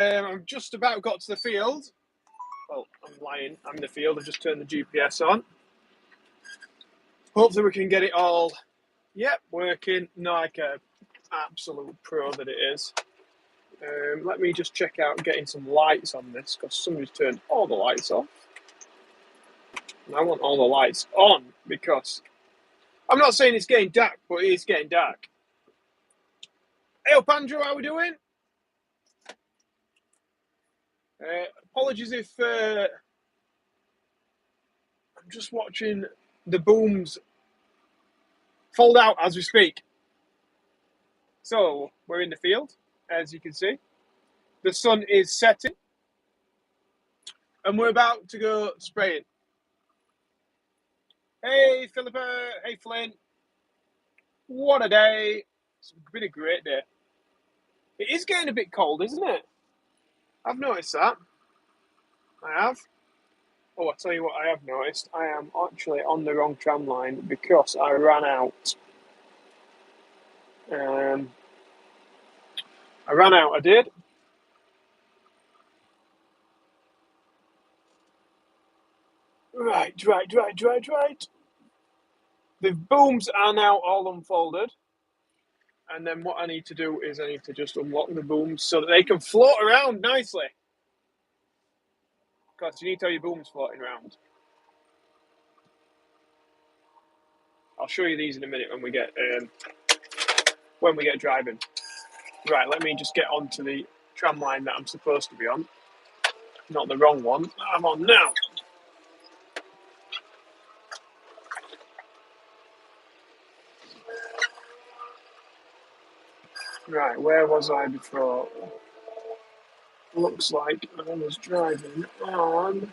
I've just about got to the field. Well, I'm lying. I'm in the field. I've just turned the GPS on. Hopefully we can get it all, working like a absolute pro that it is. Let me just check out getting some lights on this because somebody's turned all the lights off. And I want all the lights on because I'm not saying it's getting dark, but it is getting dark. Hey up, Andrew, how we doing? Apologies if I'm just watching the booms fold out as we speak. So we're in the field, as you can see. The sun is setting, and we're about to go spraying. Hey, Philippa. Hey, Flynn. What a day. It's been a great day. It is getting a bit cold, isn't it? I've noticed that. I have. Oh, I'll tell you what I have noticed. I am actually on the wrong tram line because I ran out. I did. Right. The booms are now all unfolded. And then what I need to do is I need to just unlock the booms so that they can float around nicely. Because you need to have your booms floating around. I'll show you these in a minute when we get driving. Right, let me just get onto the tram line that I'm supposed to be on. Not the wrong one. I'm on now. Right, where was I before? Looks like I was driving on.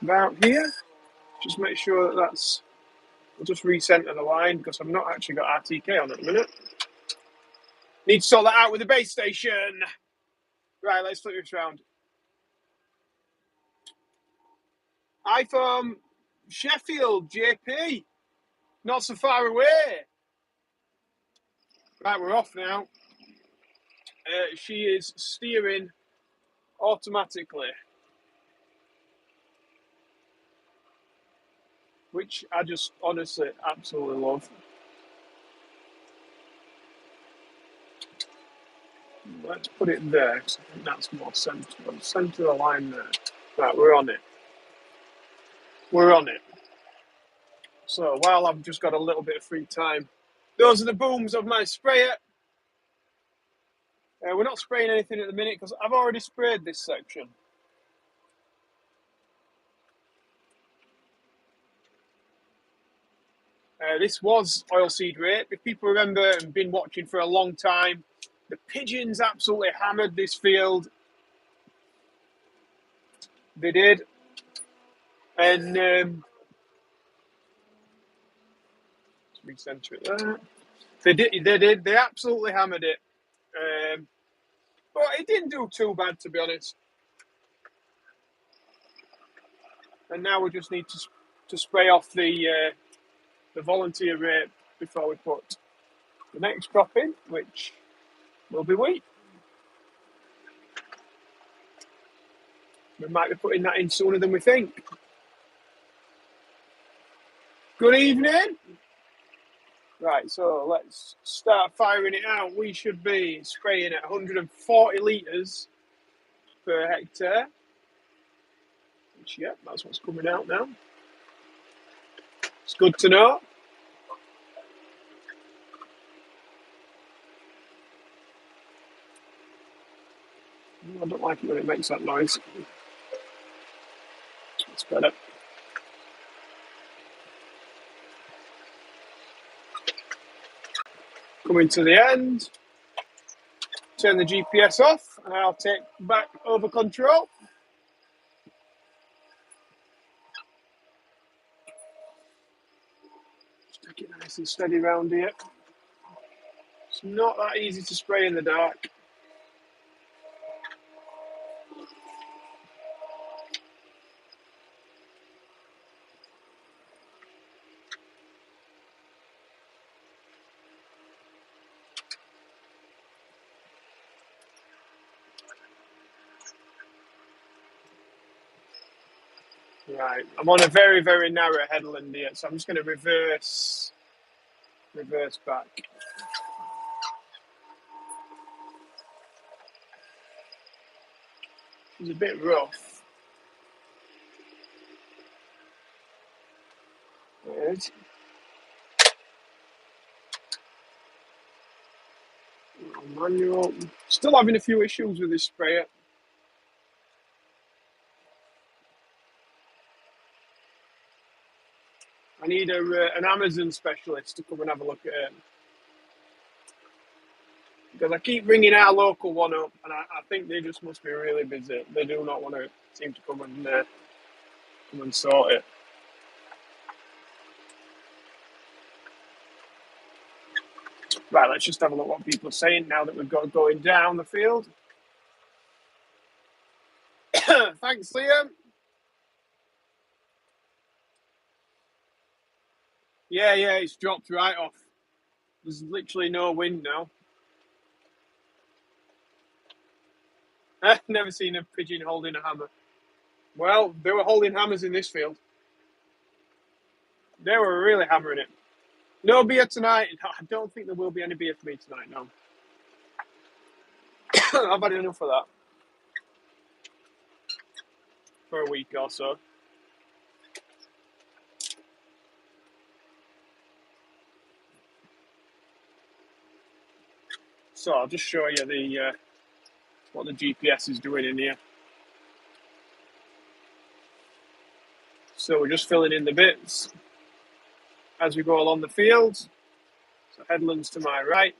About here. Just make sure that that's. We'll just recenter the line because I've not actually got RTK on at the minute. Need to sort that out with the base station. Right, let's flip this round. Hi from Sheffield, JP. Not so far away. Right, we're off now. She is steering automatically, which I just honestly absolutely love. Let's put it there because I think that's more central. Centre the line there. Right, we're on it. We're on it. So while I've just got a little bit of free time, those are the booms of my sprayer. We're not spraying anything at the minute because I've already sprayed this section. This was oilseed rape. If people remember and been watching for a long time, the pigeons absolutely hammered this field. They did. And let's recenter it there. They did. They absolutely hammered it. But it didn't do too bad, to be honest. And now we just need to spray off the volunteer rape before we put the next crop in, which will be wheat. We might be putting that in sooner than we think. Good evening. Right, so let's start firing it out. We should be spraying at 140 litres per hectare. Which, yeah, that's what's coming out now. It's good to know. I don't like it when it makes that noise. It's better. Coming to the end. Turn the GPS off and I'll take back over control. Just take it nice and steady around here. It's not that easy to spray in the dark. Right, I'm on a very, very narrow headland here, so I'm just going to reverse back. It's a bit rough. Right. Manual. Still having a few issues with this sprayer. I need an Amazon specialist to come and have a look at it. Because I keep ringing our local one up, and I think they just must be really busy. They do not want to seem to come and sort it. Right, let's just have a look what people are saying now that we've got going down the field. Thanks, Liam. Yeah, it's dropped right off. There's literally no wind now. I've never seen a pigeon holding a hammer. Well, they were holding hammers in this field. They were really hammering it. No beer tonight. I don't think there will be any beer for me tonight, no. I've had enough of that for a week or so. So I'll just show you the what the GPS is doing in here. So we're just filling in the bits as we go along the fields. So headlands to my right.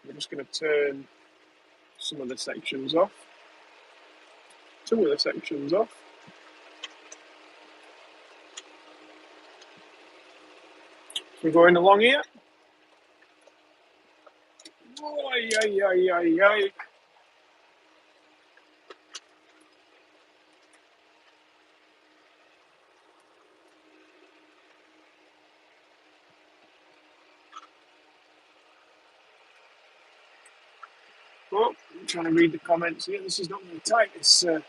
We're just going to turn some of the sections off. Two of the sections off. We're going along here. Oy, oy, oy, oy, oy. Oh, I'm trying to read the comments here. This is not very tight. It's not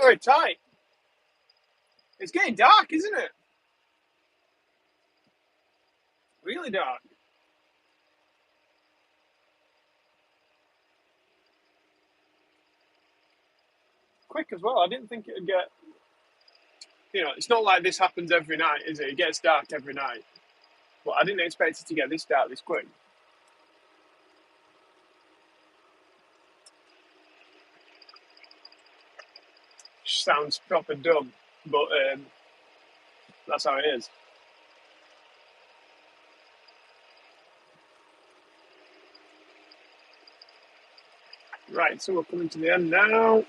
very tight. It's getting dark, isn't it? Really dark. Quick as well. I didn't think it would get. It's not like this happens every night, is it? It gets dark every night. But I didn't expect it to get this dark this quick. Sounds proper dumb, but that's how it is. Right, so we're coming to the end now.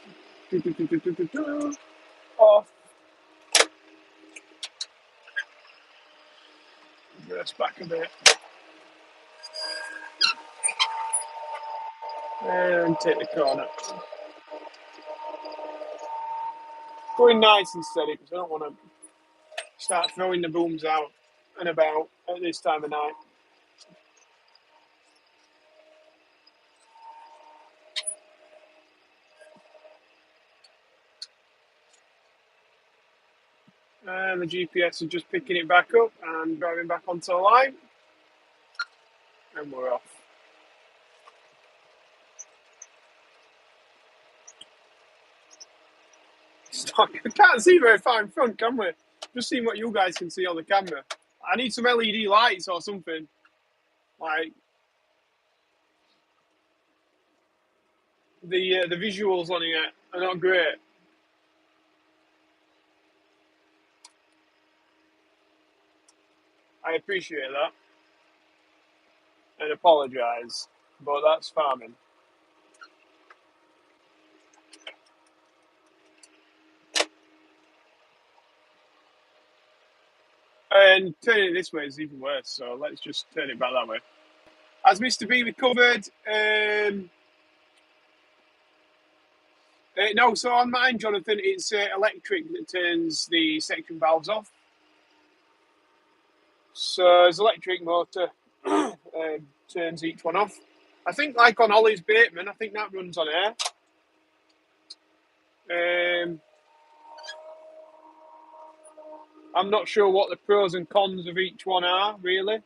Off. Reverse back a bit. And take the corner. Going nice and steady because I don't want to start throwing the booms out and about at this time of night. And the GPS is just picking it back up and driving back onto the line. And we're off. I can't see very far in front, can we? Just seeing what you guys can see on the camera. I need some LED lights or something. Like the visuals on here are not great. I appreciate that and apologise, but that's farming. And turning it this way is even worse, so let's just turn it back that way. Has Mr. B recovered? No, so on mine, Jonathan, it's electric that turns the section valves off. So his electric motor turns each one off. I think like on Ollie's Bateman, I think that runs on air. I'm not sure what the pros and cons of each one are, really.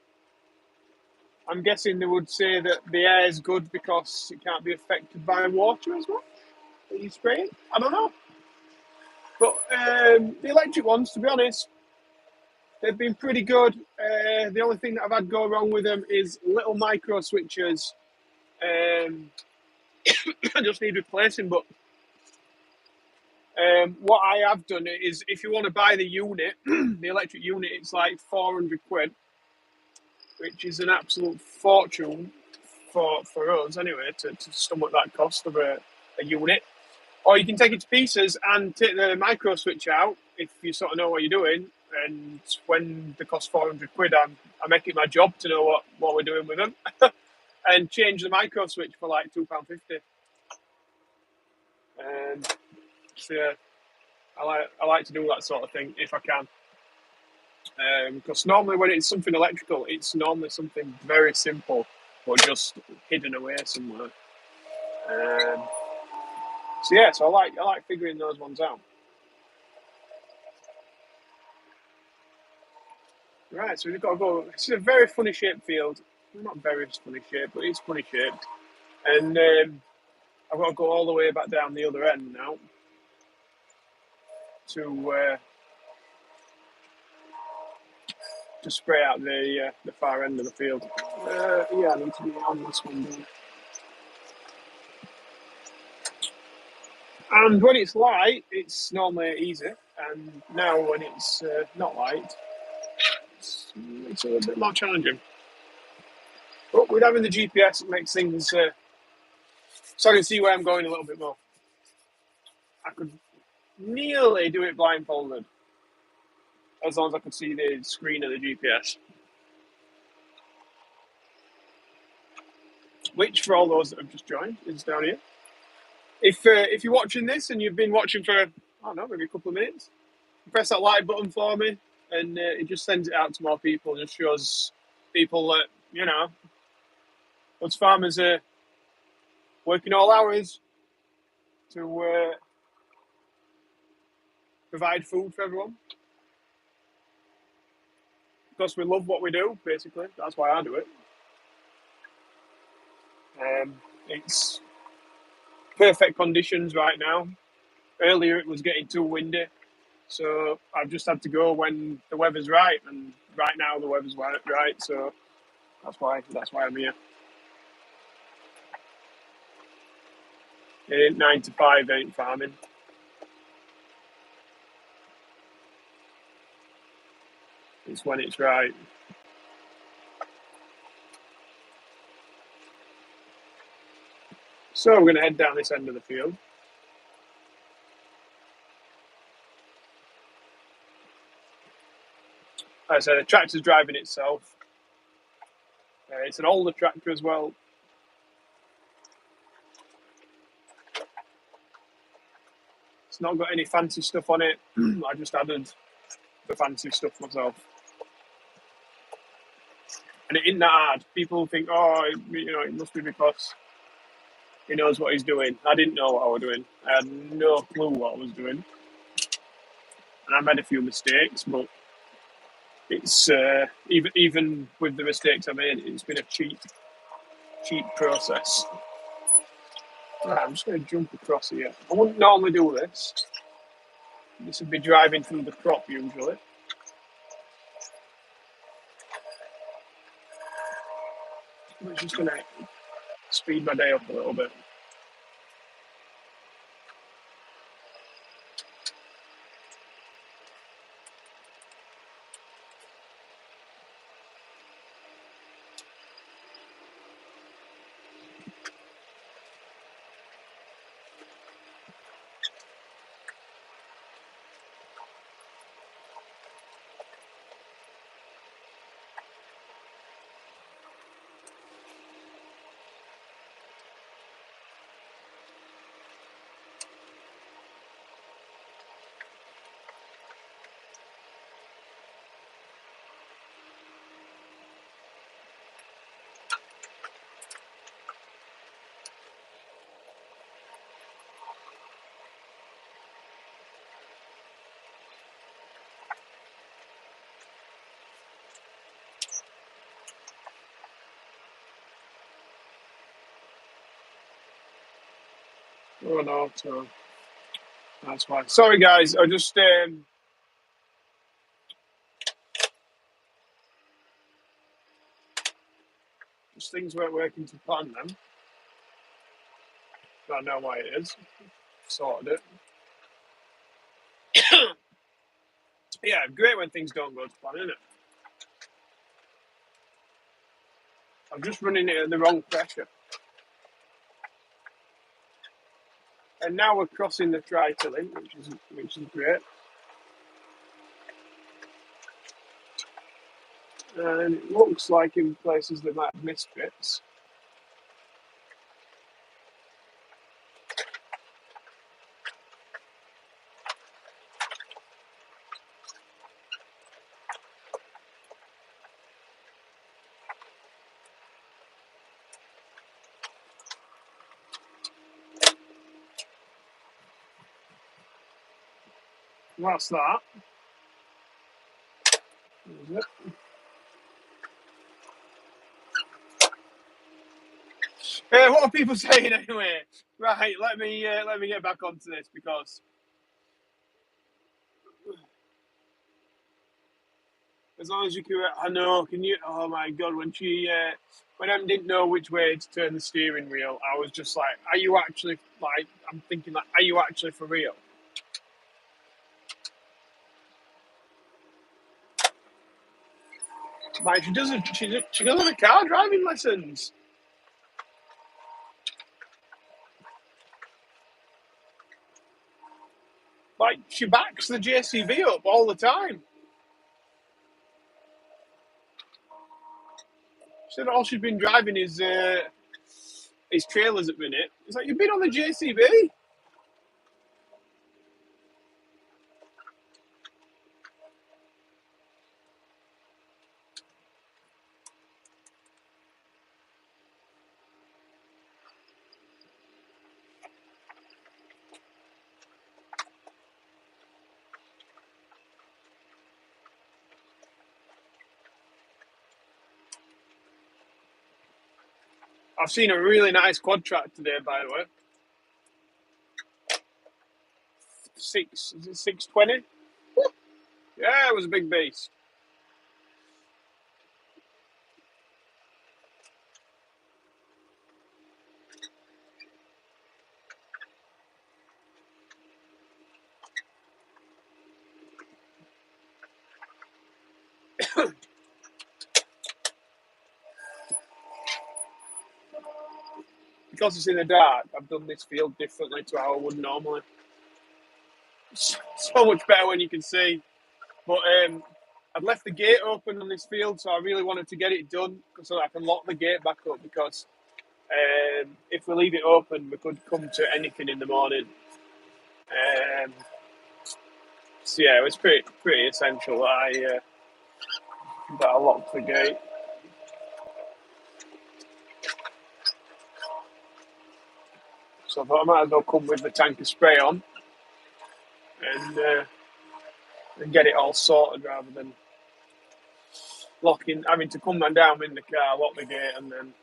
I'm guessing they would say that the air is good because it can't be affected by water as well. Are you spraying? I don't know. But the electric ones, to be honest, they've been pretty good. The only thing that I've had go wrong with them is little micro switches. I just need replacing. But what I have done is, if you want to buy the unit, the electric unit, it's like 400 quid, which is an absolute fortune for us anyway, to stomach that cost of a unit. Or you can take it to pieces and take the micro switch out if you sort of know what you're doing. And when they cost 400 quid, I make it my job to know what we're doing with them and change the micro switch for like £2.50. So yeah, I like to do that sort of thing if I can. Because normally when it's something electrical, it's normally something very simple but just hidden away somewhere. So yeah, so I like figuring those ones out. Right, so we've got to go. It's a very funny shaped field. Well, not very funny shaped, but it's funny shaped. And I've got to go all the way back down the other end now to spray out the far end of the field. Yeah, I need to be on this one. Then. And when it's light, it's normally easy. And now when it's not light, it's a little bit more challenging. But with having the GPS, it makes things so I can see where I'm going a little bit more. I could nearly do it blindfolded, as long as I could see the screen of the GPS. Which, for all those that have just joined, is down here. If you're watching this and you've been watching for, I don't know, maybe a couple of minutes, press that like button for me, and it just sends it out to more people. Just shows people that, you know, us farmers are working all hours to provide food for everyone. Because we love what we do, basically. That's why I do it. It's perfect conditions right now. Earlier it was getting too windy, so I've just had to go when the weather's right, and right now the weather's right, so that's why I'm here. It ain't 9 to 5, ain't farming. It's when it's right. So we're going to head down this end of the field. Like I said, the tractor's driving itself. It's an older tractor as well. It's not got any fancy stuff on it. I just added the fancy stuff myself. And it isn't that hard. People think, it must be because he knows what he's doing. I didn't know what I was doing. I had no clue what I was doing. And I made a few mistakes, but it's even with the mistakes I made, it's been a cheap process. Right, I'm just going to jump across here. I wouldn't normally do this. This would be driving through the crop usually. I'm just going to speed my day up a little bit. Oh no, so that's fine. Sorry guys, I just things weren't working to plan then. I know why it is. Sorted it. Yeah, great when things don't go to plan, isn't it? I'm just running it at the wrong pressure. And now we're crossing the tri-tilling, which is great. And it looks like in places they might have missed bits. That's that. Is it? What are people saying anyway? Right, let me get back onto this because as long as you can, I know. Can you? Oh my god, when Em didn't know which way to turn the steering wheel, I was just like, "Are you actually like?" I'm thinking like, "Are you actually for real?" Like she doesn't. She doesn't have car driving lessons. Like she backs the JCB up all the time. She said all she's been driving is trailers at the minute. It's like you've been on the JCB. I've seen a really nice quad track today, by the way. Is it 620? Yeah, it was a big beast. Because it's in the dark, I've done this field differently to how I would normally. So much better when you can see. But I'd left the gate open on this field, so I really wanted to get it done so I can lock the gate back up because if we leave it open, we could come to anything in the morning. So yeah, it was pretty essential that I locked the gate. So I thought I might as well come with the tank of spray on and get it all sorted rather than having to come down in the car, lock the gate, and then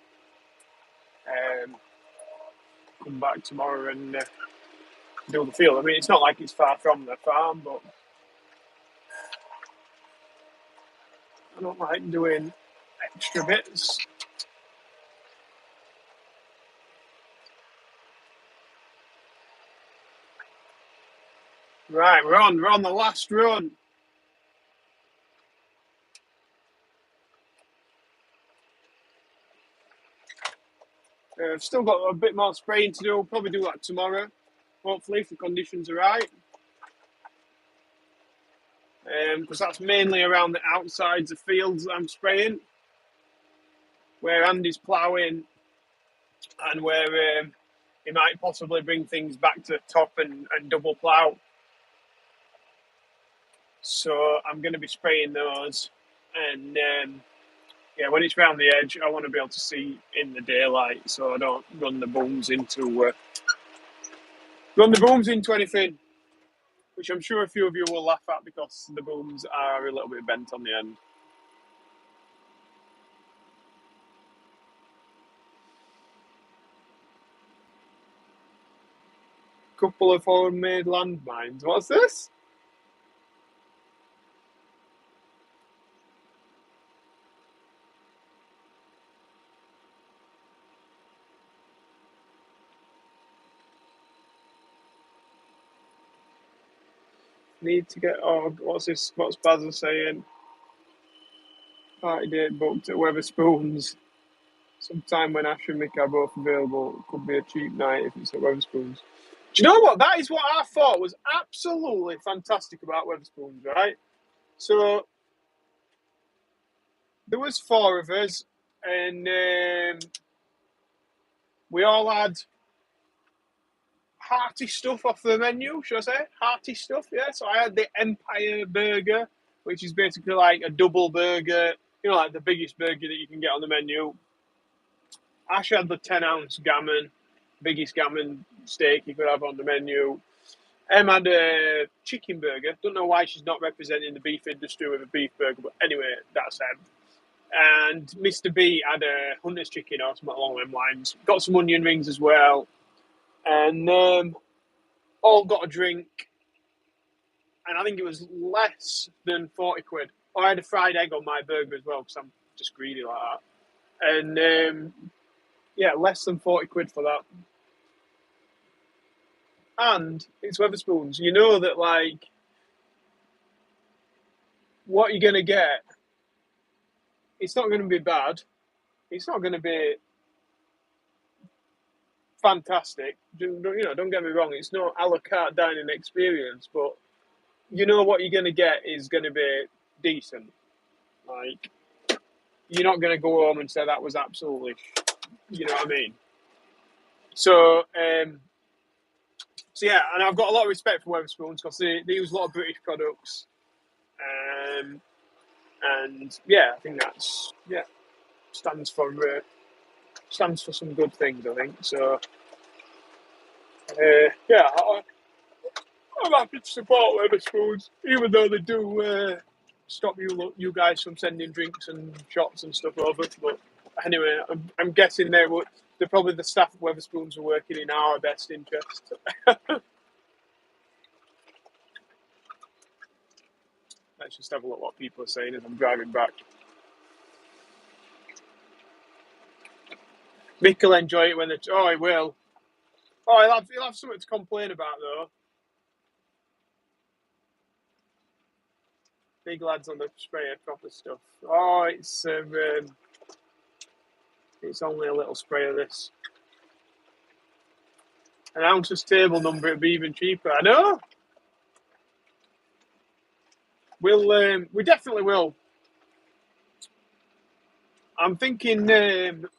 come back tomorrow and do the field. I mean, it's not like it's far from the farm, but I don't like doing extra bits. Right, we're on the last run. I've still got a bit more spraying to do. We'll probably do that tomorrow, hopefully, if the conditions are right. Because that's mainly around the outsides of fields that I'm spraying, where Andy's ploughing and where he might possibly bring things back to the top and double plough. So I'm going to be spraying those. And yeah, when it's round the edge, I want to be able to see in the daylight so I don't run the booms into anything, which I'm sure a few of you will laugh at because the booms are a little bit bent on the end. Couple of homemade landmines. What's this? Need to get. Oh, what's this? What's Basil saying? Party date booked at Weatherspoons. Sometime when Ash and Mick are both available. It could be a cheap night if it's at Weatherspoons. Do you know what? That is what I thought was absolutely fantastic about Weatherspoons, right? So there was four of us, and we all had hearty stuff off the menu, should I say? Hearty stuff, yeah. So I had the Empire Burger, which is basically like a double burger, you know, like the biggest burger that you can get on the menu. Ash had the 10-ounce gammon, biggest gammon steak you could have on the menu. Em had a chicken burger. Don't know why she's not representing the beef industry with a beef burger, but anyway, that's Em. And Mr. B had a hunter's chicken or something along them lines. Got some onion rings as well. And all got a drink. And I think it was less than 40 quid. I had a fried egg on my burger as well because I'm just greedy like that. And yeah, less than 40 quid for that. And it's Weatherspoons. You know that, like, what you're going to get, it's not going to be bad. It's not going to be fantastic. You know, don't get me wrong. It's not a la carte dining experience, but you know what you're going to get is going to be decent. Like, you're not going to go home and say that was absolutely, you know what I mean? So, so yeah, and I've got a lot of respect for Weatherspoons because they use a lot of British products. And yeah, I think that's stands for some good things. I think so. Yeah, I'm happy to support Weatherspoons, even though they do stop you guys from sending drinks and shots and stuff over. But anyway, I'm guessing they're probably the staff at Weatherspoons are working in our best interest. Let's just have a look what people are saying as I'm driving back. Mick will enjoy it when they. Oh, he will. Oh, he'll have something to complain about though. Big lads on the sprayer, proper stuff. Oh, it's only a little sprayer. This an ounce's table number, it'd be even cheaper. I know. We definitely will. I'm thinking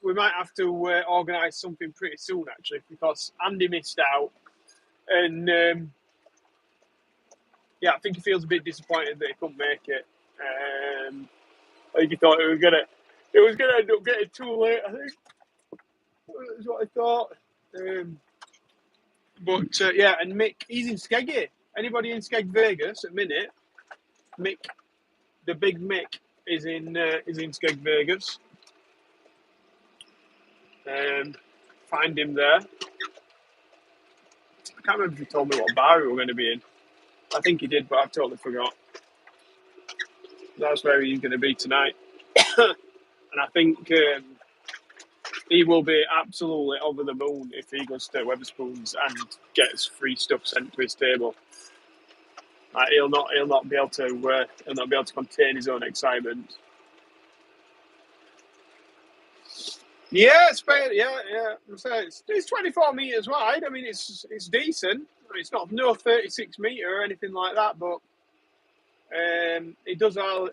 we might have to organise something pretty soon, actually, because Andy missed out, and yeah, I think he feels a bit disappointed that he couldn't make it. I think he thought it was gonna end up getting too late. I think that's what I thought. But yeah, and Mick, he's in Skeggy. Anybody in Skeg Vegas at minute? Mick, the big Mick, is in Skeg Vegas. Find him there. I can't remember if he told me what bar we were going to be in. I think he did, but I've totally forgot. That's where he's going to be tonight. And I think he will be absolutely over the moon if he goes to Weatherspoons and gets free stuff sent to his table. He'll not be able to contain his own excitement. Yeah, it's 24 meters wide. I mean, it's decent. It's not no 36 meter or anything like that, but it does our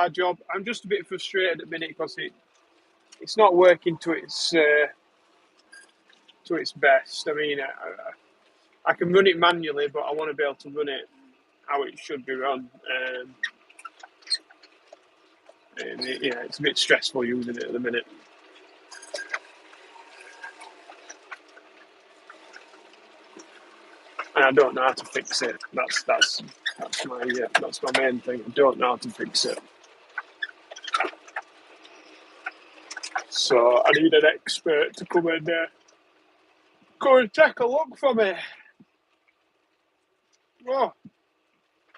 job. I'm just a bit frustrated at the minute because it's not working to its best. I mean, I can run it manually, but I want to be able to run it how it should be run. And it's a bit stressful using it at the minute. And I don't know how to fix it. That's my main thing. I don't know how to fix it. So I need an expert to come and take a look for me. Oh,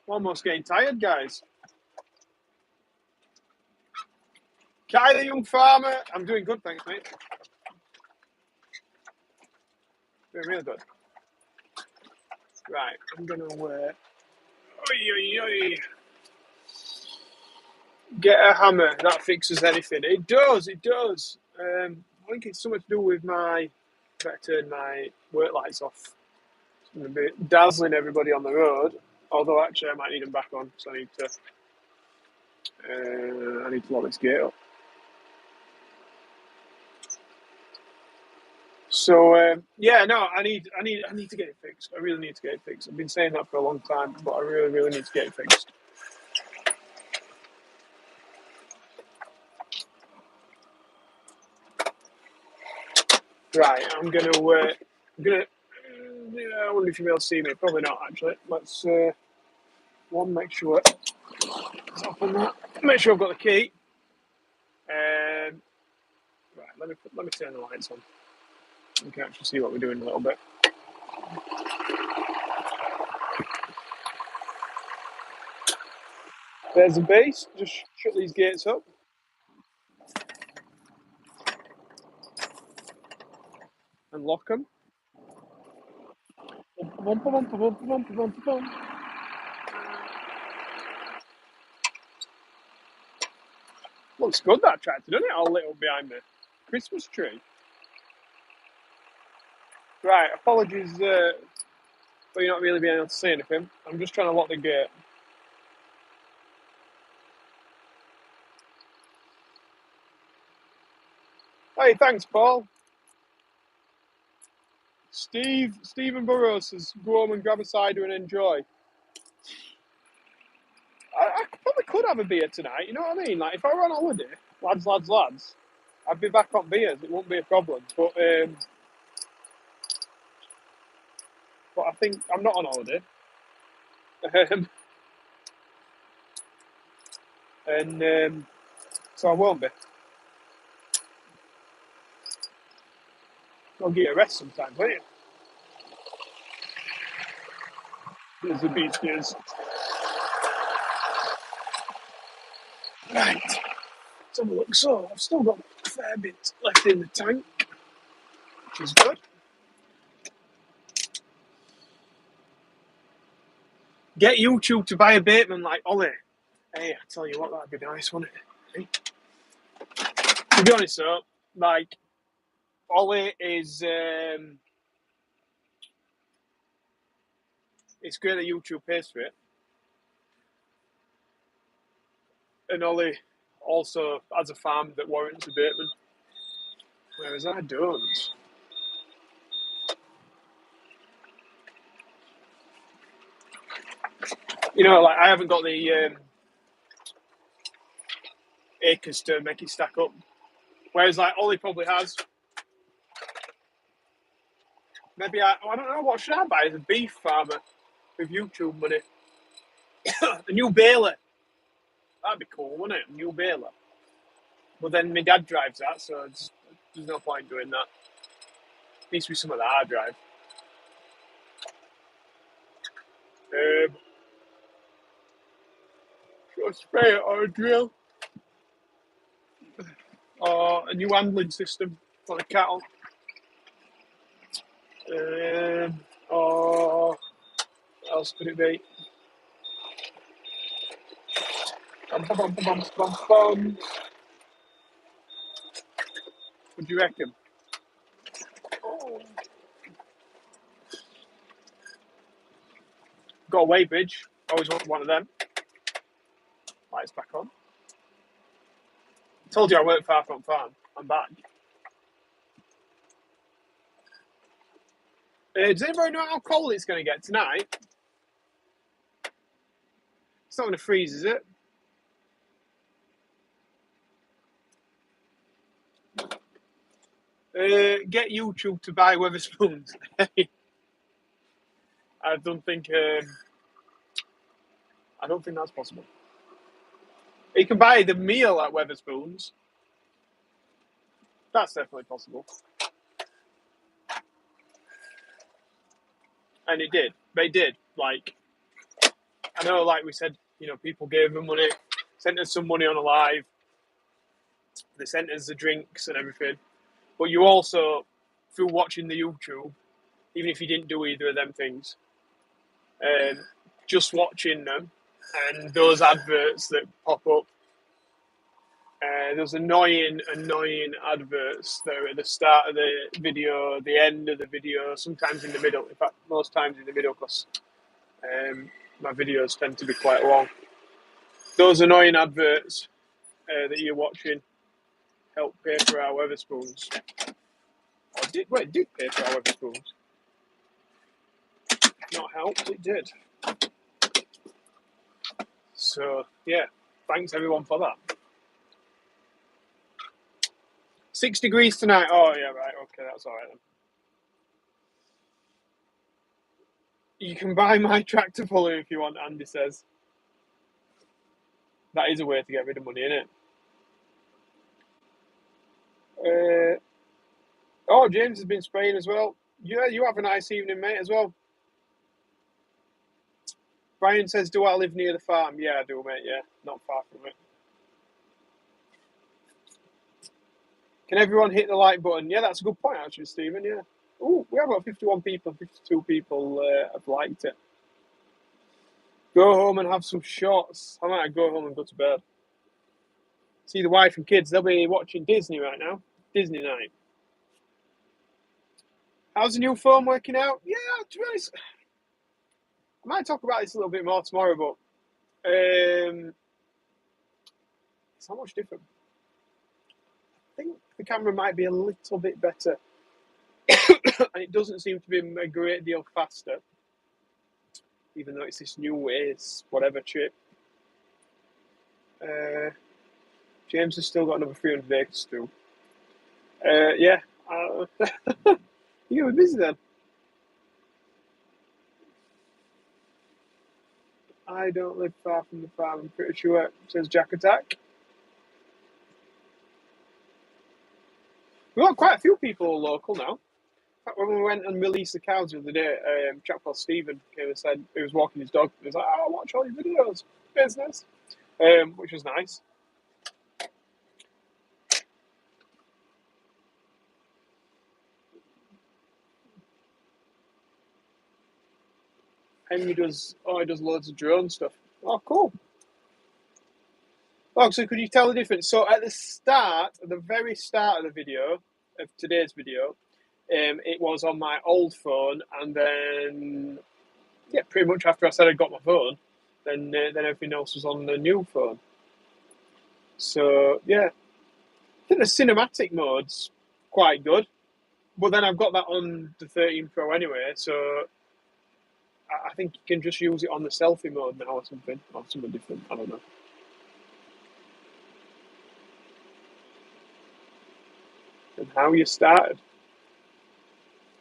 almost getting tired, guys. Kai, the young farmer. I'm doing good, thanks, mate. Doing really good. Right, I'm gonna get a hammer. That fixes anything. It does. It does. I think it's something to do with my. Better turn my work lights off. It's gonna be dazzling everybody on the road. Although actually, I might need them back on, so I need to lock this gate up. So yeah, no, I need to get it fixed. I really need to get it fixed. I've been saying that for a long time, but I really need to get it fixed. Right, I'm gonna. Yeah, I wonder if you'll be able to see me. Probably not, actually. Let's make sure. Let's open that. Make sure I've got the key. Right, let me turn the lights on. You can actually see what we're doing a little bit. There's the base. Just shut these gates up. And lock them. Looks good, that tractor, doesn't it? All lit up behind me. Christmas tree. Right, apologies for you not really being able to see anything. I'm just trying to lock the gate. Hey, thanks, Paul. Stephen Burrows says, go home and grab a cider and enjoy. I probably could have a beer tonight, you know what I mean? Like, if I were on holiday, lads, I'd be back on beers, it won't be a problem. But I think I'm not on holiday. So I won't be. I'll get a rest sometimes, won't you? There's the beach news. Right, let's have a look. So, I've still got a fair bit left in the tank, which is good. Get YouTube to buy a baitman like Ollie. Hey, I tell you what, that'd be nice, wouldn't it? Hey? To be honest, though, like, Ollie is... it's great that YouTube pays for it. And Ollie also has a farm that warrants a baitman. Whereas I don't. You know, like, I haven't got the acres to make it stack up. Whereas, like, Ollie probably has. Maybe I don't know, what should I buy as a beef farmer with YouTube money? A new baler. That'd be cool, wouldn't it? A new baler. But then my dad drives that, so there's no point doing that. Needs to be some of that I drive. Should I spray it or a drill? Or a new handling system for the cattle? Or what else could it be? What do you reckon? Oh. Got a weight bridge. Always wanted one of them. Lights back on. Told you I weren't far from farm. I'm back. Does anybody know how cold it's going to get tonight? It's not going to freeze, is it? Get YouTube to buy Weatherspoons. I don't think that's possible. You can buy the meal at Weatherspoons. That's definitely possible. And it did. They did. Like, I know, like we said, you know, people gave them money, sent us some money on a live. They sent us the drinks and everything. But you also, through watching the YouTube, even if you didn't do either of them things, just watching them and those adverts that pop up, there's annoying adverts that are at the start of the video, the end of the video, sometimes in the middle. In fact, most times in the middle, because my videos tend to be quite long. Those annoying adverts that you're watching help pay for our Wetherspoons. Did pay for our Wetherspoons. Not helped, it did. So, yeah, thanks everyone for that. 6 degrees tonight. Oh, yeah, right. Okay, that's all right then. You can buy my tractor puller if you want, Andy says. That is a way to get rid of money, isn't it? Oh, James has been spraying as well. Yeah, you have a nice evening, mate, as well. Brian says, do I live near the farm? Yeah, I do, mate, yeah. Not far from it. Can everyone hit the like button? Yeah, that's a good point, actually, Stephen, yeah. Oh, we have about 51 people, 52 people have liked it. Go home and have some shots. I might go home and go to bed. See the wife and kids. They'll be watching Disney right now. Disney night. How's the new phone working out? Yeah, to be honest, I might talk about this a little bit more tomorrow, but it's not much different. I think the camera might be a little bit better. And it doesn't seem to be a great deal faster, even though it's this new Ace whatever chip. James has still got another 300 acres to do. Yeah. You were busy then. I don't live far from the farm, I'm pretty sure, says Jack Attack. We've got quite a few people local now. In fact, when we went and released the cows the other day, a chap called Stephen came and said he was walking his dog. He was like, "Oh, I watch all your videos, business," which was nice. Henry does loads of drone stuff. Oh, cool. Oh, so could you tell the difference? So at the very start of the video, of today's video, it was on my old phone, and then, yeah, pretty much after I said I got my phone, then everything else was on the new phone. So, yeah, I think the cinematic mode's quite good, but then I've got that on the 13 Pro anyway, so I think you can just use it on the selfie mode now or something different, I don't know. And how you started.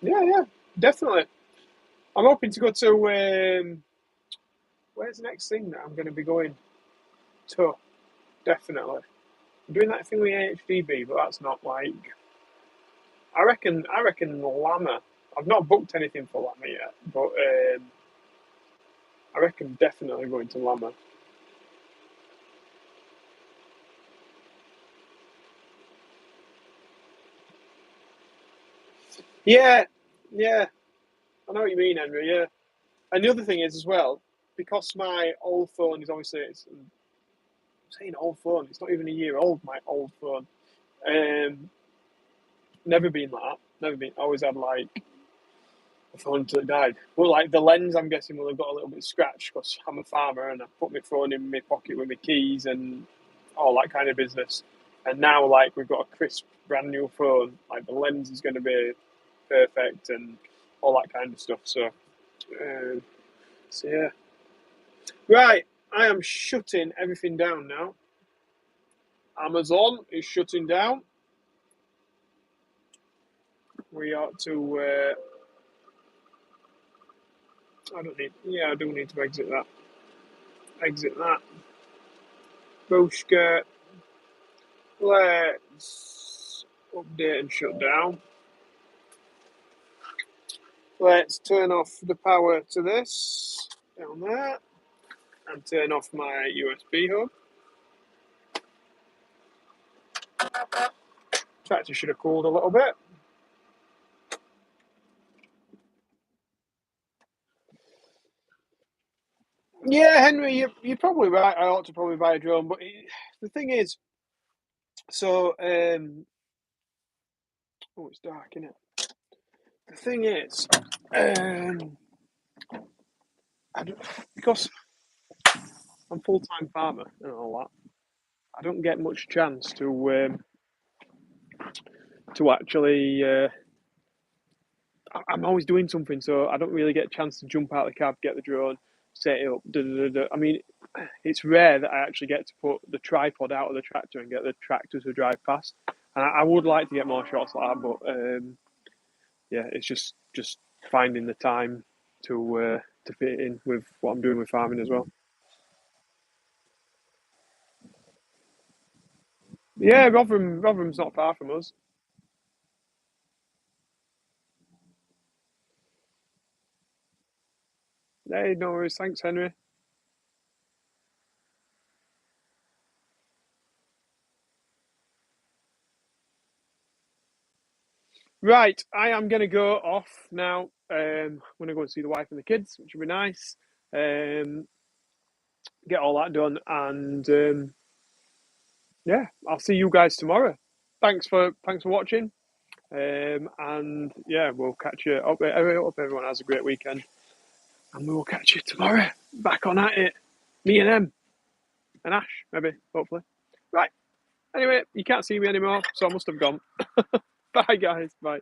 Yeah, definitely. I'm hoping to go to, where's the next thing that I'm going to be going to? Definitely. I'm doing that thing with HDB, but that's not like, I reckon Llama. I've not booked anything for Llama yet, but I reckon definitely going to Llama. Yeah, I know what you mean, Henry. Yeah, and the other thing is as well, because my old phone is obviously, I'm saying old phone. It's not even a year old. My old phone. Never been like that. Never been. Always had like a phone until it died. Well, like the lens, I'm guessing will have got a little bit scratched because I'm a farmer and I put my phone in my pocket with my keys and all that kind of business. And now, like, we've got a crisp, brand new phone. Like the lens is going to be perfect and all that kind of stuff. So yeah. Right, I am shutting everything down now. Amazon is shutting down. We ought to. I do need to exit that. Exit that. Bushka. Let's update and shut down. Let's turn off the power to this down there. and turn off my USB hub. Tractor should have cooled a little bit. Yeah, Henry, you're probably right. I ought to probably buy a drone, but the thing is, so oh, it's dark, isn't it? The thing is, because I'm full-time farmer and all that, I don't get much chance to actually. I'm always doing something, so I don't really get a chance to jump out of the cab, get the drone, set it up. I mean, it's rare that I actually get to put the tripod out of the tractor and get the tractor to drive past. And I would like to get more shots like that, but yeah, it's just finding the time to fit in with what I'm doing with farming as well. Yeah, Rotherham's not far from us. Hey, no worries. Thanks, Henry. Right, I am going to go off now. I'm going to go and see the wife and the kids, which will be nice. Um, get all that done, and yeah, I'll see you guys tomorrow. Thanks for watching, and yeah, we'll catch you. I hope everyone has a great weekend, and we will catch you tomorrow. Back on at it, me and them, and Ash, maybe, hopefully. Right. Anyway, you can't see me anymore, so I must have gone. Bye, guys. Bye.